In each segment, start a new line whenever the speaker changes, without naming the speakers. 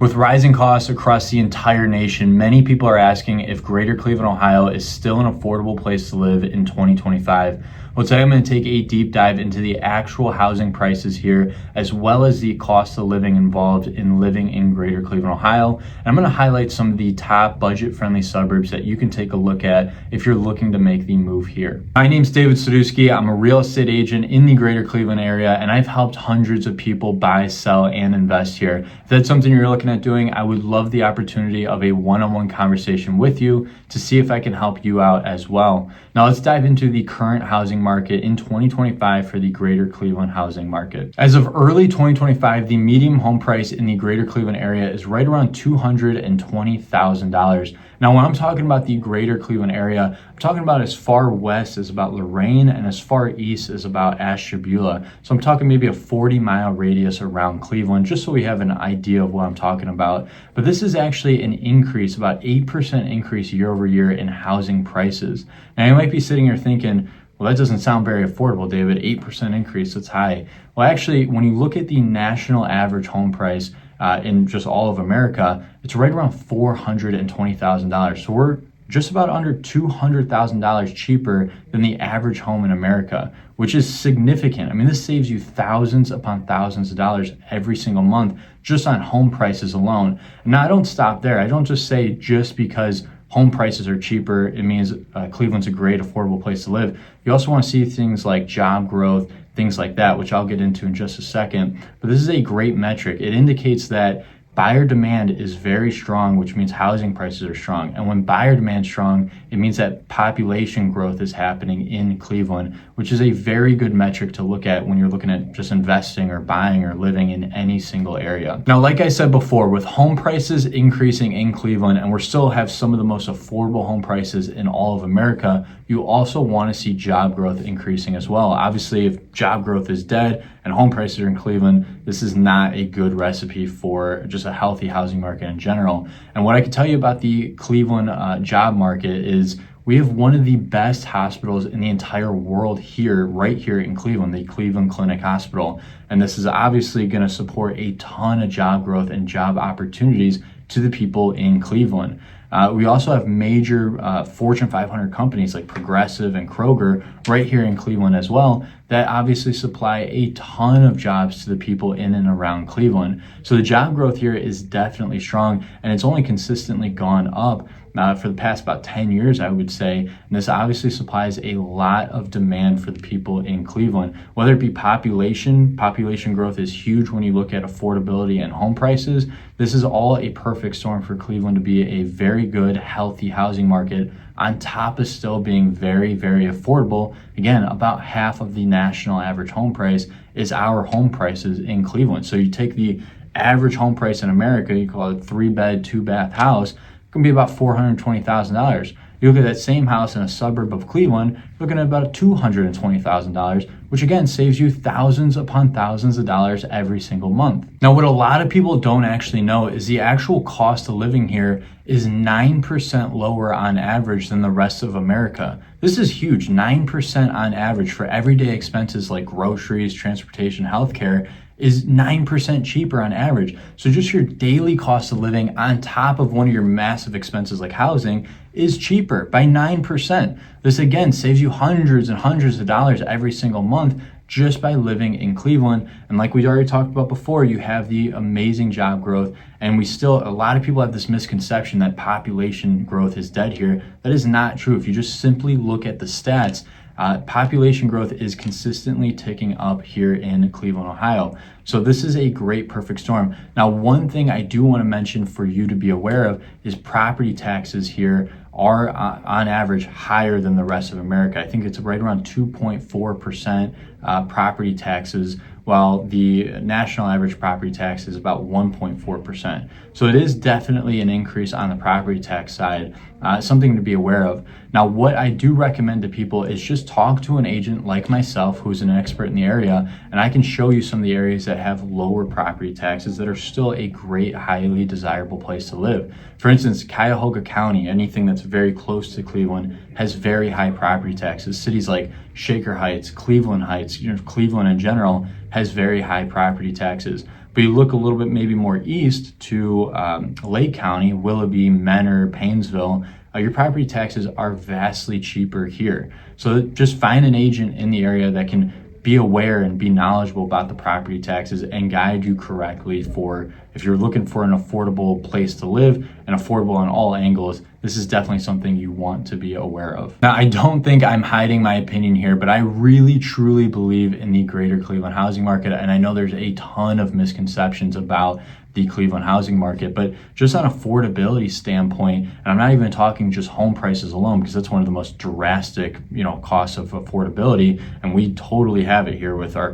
With rising costs across the entire nation, many people are asking if Greater Cleveland, Ohio is still an affordable place to live in 2025. Well, today I'm going to take a deep dive into the actual housing prices here, as well as the cost of living involved in living in Greater Cleveland, Ohio. And I'm going to highlight some of the top budget-friendly suburbs that you can take a look at if you're looking to make the move here. My name's David Sadusky. I'm a real estate agent in the Greater Cleveland area, and I've helped hundreds of people buy, sell, and invest here. If that's something you're looking at doing, I would love the opportunity of a one-on-one conversation with you to see if I can help you out as well. Now let's dive into the current housing market in 2025 for the Greater Cleveland housing market. As of early 2025, the median home price in the Greater Cleveland area is right around $220,000. Now, when I'm talking about the Greater Cleveland area, I'm talking about as far west as about Lorain and as far east as about Ashtabula. So I'm talking maybe a 40-mile radius around Cleveland, just so we have an idea of what I'm talking about. But this is actually an increase, about 8% increase year over year in housing prices. Now, you might be sitting here thinking, well, that doesn't sound very affordable, David. 8% increase, that's high. Well, actually, when you look at the national average home price in just all of America, it's right around $420,000. So we're just about under $200,000 cheaper than the average home in America, which is significant. I mean, this saves you thousands upon thousands of dollars every single month just on home prices alone. Now, I don't stop there. I don't just say just because home prices are cheaper, it means Cleveland's a great affordable place to live. You also want to see things like job growth, things like that, which I'll get into in just a second. But this is a great metric. It indicates that buyer demand is very strong, which means housing prices are strong. And when buyer demand is strong, it means that population growth is happening in Cleveland, which is a very good metric to look at when you're looking at just investing or buying or living in any single area. Now, like I said before, with home prices increasing in Cleveland, and we still have some of the most affordable home prices in all of America, you also want to see job growth increasing as well. Obviously, if job growth is dead and home prices are in Cleveland, this is not a good recipe for just a healthy housing market in general. And what I can tell you about the Cleveland job market is we have one of the best hospitals in the entire world here, right here in Cleveland, the Cleveland Clinic Hospital. And this is obviously going to support a ton of job growth and job opportunities to the people in Cleveland. We also have major Fortune 500 companies like Progressive and Kroger right here in Cleveland as well that obviously supply a ton of jobs to the people in and around Cleveland. So the job growth here is definitely strong, and it's only consistently gone up for the past about 10 years, I would say. And this obviously supplies a lot of demand for the people in Cleveland, whether it be population growth is huge when you look at affordability and home prices. This is all a perfect storm for Cleveland to be a very good, healthy housing market, on top of still being very, very affordable. Again, about half of the national average home price is our home prices in Cleveland. So you take the average home price in America, you call it a 3-bed, 2-bath house, it can be about $420,000. You look at that same house in a suburb of Cleveland, you're looking at about $220,000, which again saves you thousands upon thousands of dollars every single month. Now, what a lot of people don't actually know is the actual cost of living here is 9% lower on average than the rest of America. This is huge, 9% on average for everyday expenses like groceries, transportation, healthcare is 9% cheaper on average. So just your daily cost of living on top of one of your massive expenses like housing is cheaper by 9%. This again saves you hundreds and hundreds of dollars every single month just by living in Cleveland. And like we already talked about before, you have the amazing job growth. And a lot of people have this misconception that population growth is dead here. That is not true. If you just simply look at the stats, population growth is consistently ticking up here in Cleveland, Ohio. So this is a great perfect storm. Now, one thing I do want to mention for you to be aware of is property taxes here are on average higher than the rest of America. I think it's right around 2.4% property taxes, while the national average property tax is about 1.4%. So it is definitely an increase on the property tax side, something to be aware of. Now, what I do recommend to people is just talk to an agent like myself who's an expert in the area, and I can show you some of the areas that have lower property taxes that are still a great, highly desirable place to live. For instance, Cuyahoga County, anything that's very close to Cleveland, has very high property taxes. Cities like Shaker Heights, Cleveland in general, has very high property taxes. But you look a little bit maybe more east to Lake County, Willoughby, Menor, Paynesville, your property taxes are vastly cheaper here. So just find an agent in the area that can be aware and be knowledgeable about the property taxes and guide you correctly for if you're looking for an affordable place to live and affordable on all angles. This is definitely something you want to be aware of. Now, I don't think I'm hiding my opinion here, but I really truly believe in the greater Cleveland housing market. And I know there's a ton of misconceptions about the Cleveland housing market, but just on affordability standpoint, and I'm not even talking just home prices alone, because that's one of the most drastic, costs of affordability. And we totally have it here with our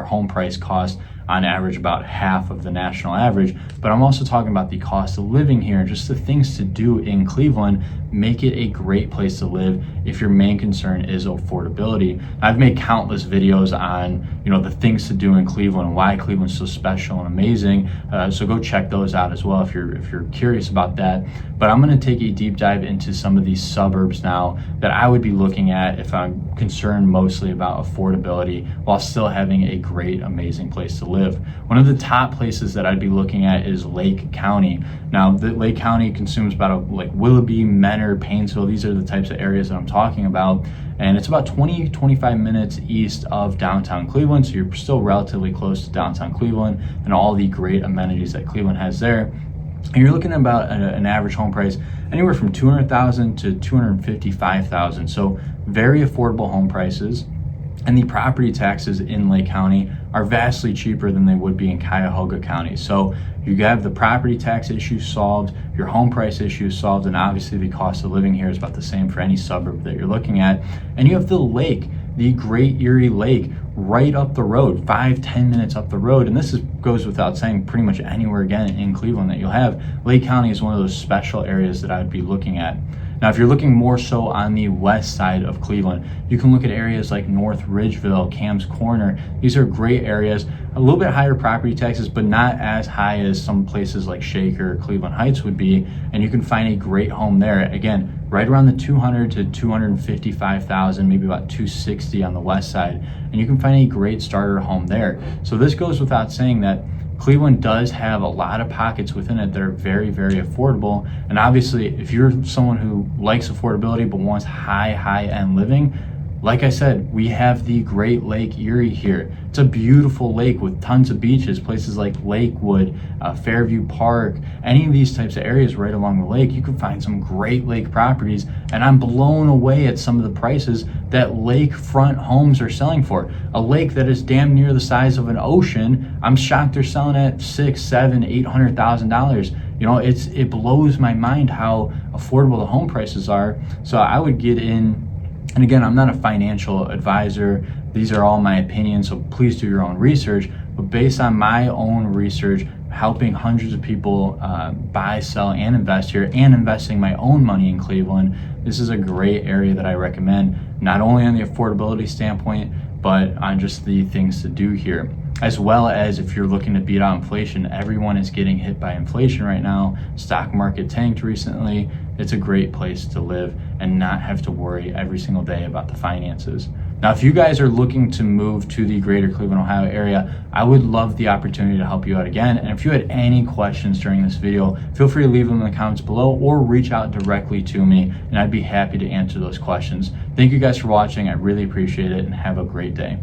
home price cost on average about half of the national average. But I'm also talking about the cost of living here and just the things to do in Cleveland make it a great place to live if your main concern is affordability. I've made countless videos on the things to do in Cleveland and why Cleveland's so special and amazing. So go check those out as well if you're curious about that. But I'm going to take a deep dive into some of these suburbs now that I would be looking at if I'm concerned mostly about affordability while still having a great, amazing place to live. One of the top places that I'd be looking at is Lake County. Now, the Lake County consumes about like Willoughby, Menor, Paynesville. These are the types of areas that I'm talking about. And it's about 25 minutes east of downtown Cleveland. So you're still relatively close to downtown Cleveland and all the great amenities that Cleveland has there. And you're looking at about an average home price anywhere from $200,000 to $255,000. So very affordable home prices. And the property taxes in Lake County are vastly cheaper than they would be in Cuyahoga County. So you have the property tax issue solved, your home price issue solved, and obviously the cost of living here is about the same for any suburb that you're looking at. And you have the lake, the Great Erie Lake, right up the road, 5-10 minutes up the road. And this goes without saying pretty much anywhere again in Cleveland that you'll have. Lake County is one of those special areas that I'd be looking at. Now, if you're looking more so on the west side of Cleveland, you can look at areas like North Ridgeville, Cam's Corner. These are great areas, a little bit higher property taxes, but not as high as some places like Shaker or Cleveland Heights would be. And you can find a great home there. Again, right around the $200,000 to $255,000, maybe about $260,000 on the west side. And you can find a great starter home there. So this goes without saying that Cleveland does have a lot of pockets within it that are very, very affordable. And obviously, if you're someone who likes affordability but wants high-end living, like I said, we have the Great Lake Erie here. It's a beautiful lake with tons of beaches, places like Lakewood, Fairview Park, any of these types of areas right along the lake. You can find some great lake properties, and I'm blown away at some of the prices that lakefront homes are selling for. A lake that is damn near the size of an ocean, I'm shocked they're selling at $600,000, $700,000, $800,000. It blows my mind how affordable the home prices are. So I would get in. And again, I'm not a financial advisor. These are all my opinions, so please do your own research. But based on my own research, helping hundreds of people buy, sell, and invest here, and investing my own money in Cleveland, this is a great area that I recommend, not only on the affordability standpoint, but on just the things to do here. As well as if you're looking to beat out inflation, everyone is getting hit by inflation right now. Stock market tanked recently. It's a great place to live and not have to worry every single day about the finances. Now, if you guys are looking to move to the greater Cleveland, Ohio area, I would love the opportunity to help you out again. And if you had any questions during this video, feel free to leave them in the comments below or reach out directly to me, and I'd be happy to answer those questions. Thank you guys for watching. I really appreciate it, and have a great day.